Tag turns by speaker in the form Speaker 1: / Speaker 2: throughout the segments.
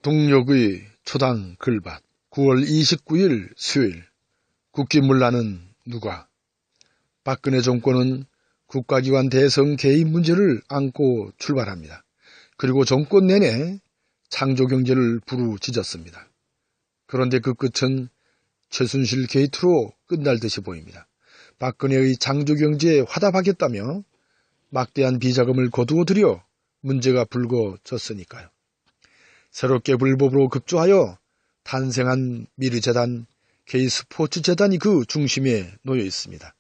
Speaker 1: 동력의 초당 글밭 9월 29일 수요일 국기문란은 누가? 박근혜 정권은 국가기관 대성 개입 문제를 안고 출발합니다. 그리고 정권 내내 창조경제를 부르짖었습니다. 그런데 그 끝은 최순실 게이트로 끝날 듯이 보입니다. 박근혜의 창조경제에 화답하겠다며 막대한 비자금을 거두어들여 문제가 불거졌으니까요. 새롭게 불법으로 급조하여 탄생한 미르재단, K스포츠재단이 그 중심에 놓여 있습니다.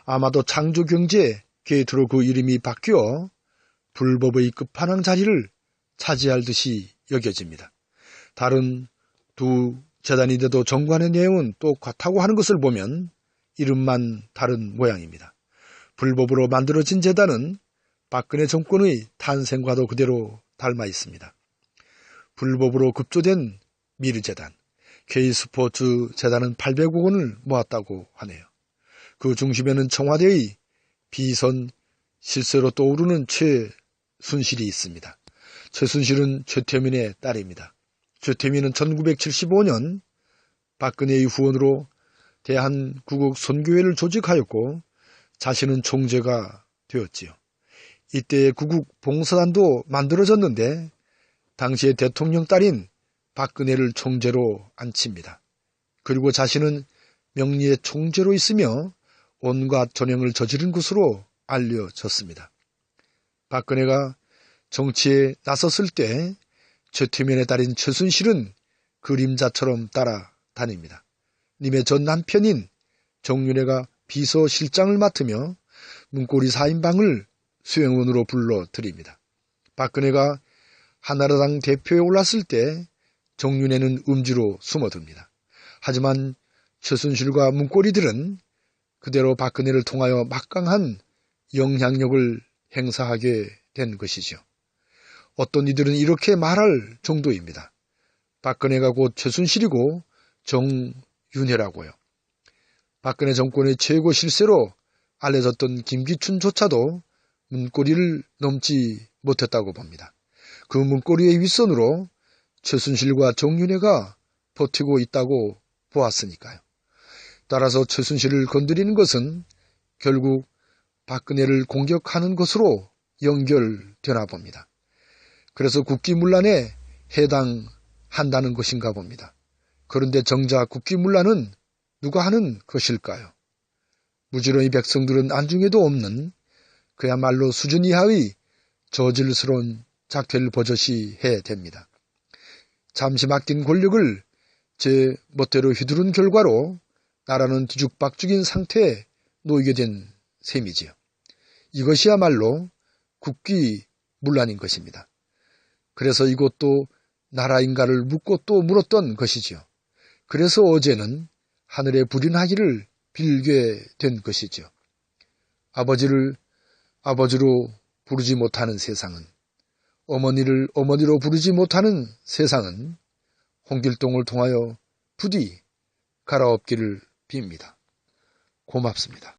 Speaker 1: 아마도 창조경제 게이트로 그 이름이 바뀌어 불법의 끝판왕 자리를 차지할 듯이 여겨집니다. 다른 두 재단인데도 정관의 내용은 똑같다고 하는 것을 보면 이름만 다른 모양입니다. 불법으로 만들어진 재단은 박근혜 정권의 탄생과도 그대로 닮아 있습니다. 불법으로 급조된 미르재단, K스포츠재단은 800억 원을 모았다고 하네요. 그 중심에는 청와대의 비선 실세로 떠오르는 최순실이 있습니다. 최순실은 최태민의 딸입니다. 최태민은 1975년 박근혜의 후원으로 대한구국선교회를 조직하였고 자신은 총재가 되었지요. 이때 구국봉사단도 만들어졌는데 당시의 대통령 딸인 박근혜를 총재로 앉힙니다. 그리고 자신은 명리의 총재로 있으며 온갖 전횡을 저지른 것으로 알려졌습니다. 박근혜가 정치에 나섰을 때 최태민의 딸인 최순실은 그림자처럼 따라다닙니다. 님의 전 남편인 정윤회가 비서실장을 맡으며 문고리 4인방을 수행원으로 불러드립니다. 박근혜가 한나라당 대표에 올랐을 때 정윤회는 음지로 숨어듭니다. 하지만 최순실과 문고리들은 그대로 박근혜를 통하여 막강한 영향력을 행사하게 된 것이죠. 어떤 이들은 이렇게 말할 정도입니다. 박근혜가 곧 최순실이고 정윤회라고요. 박근혜 정권의 최고 실세로 알려졌던 김기춘조차도 문고리를 넘지 못했다고 봅니다. 그 문고리의 윗선으로 최순실과 정윤회가 버티고 있다고 보았으니까요. 따라서 최순실을 건드리는 것은 결국 박근혜를 공격하는 것으로 연결되나 봅니다. 그래서 국기문란에 해당한다는 것인가 봅니다. 그런데 정작 국기문란은 누가 하는 것일까요? 무지런히 백성들은 안중에도 없는 그야말로 수준 이하의 저질스러운 작태를 버젓이 해댑니다. 잠시 맡긴 권력을 제 멋대로 휘두른 결과로 나라는 뒤죽박죽인 상태에 놓이게 된 셈이지요. 이것이야말로 국기문란인 것입니다. 그래서 이것도 나라인가를 묻고 또 물었던 것이지요. 그래서 어제는 하늘에 불이 나기를 빌게 된 것이죠. 아버지를 아버지로 부르지 못하는 세상은, 어머니를 어머니로 부르지 못하는 세상은 홍길동을 통하여 부디 갈아엎기를 빕니다. 고맙습니다.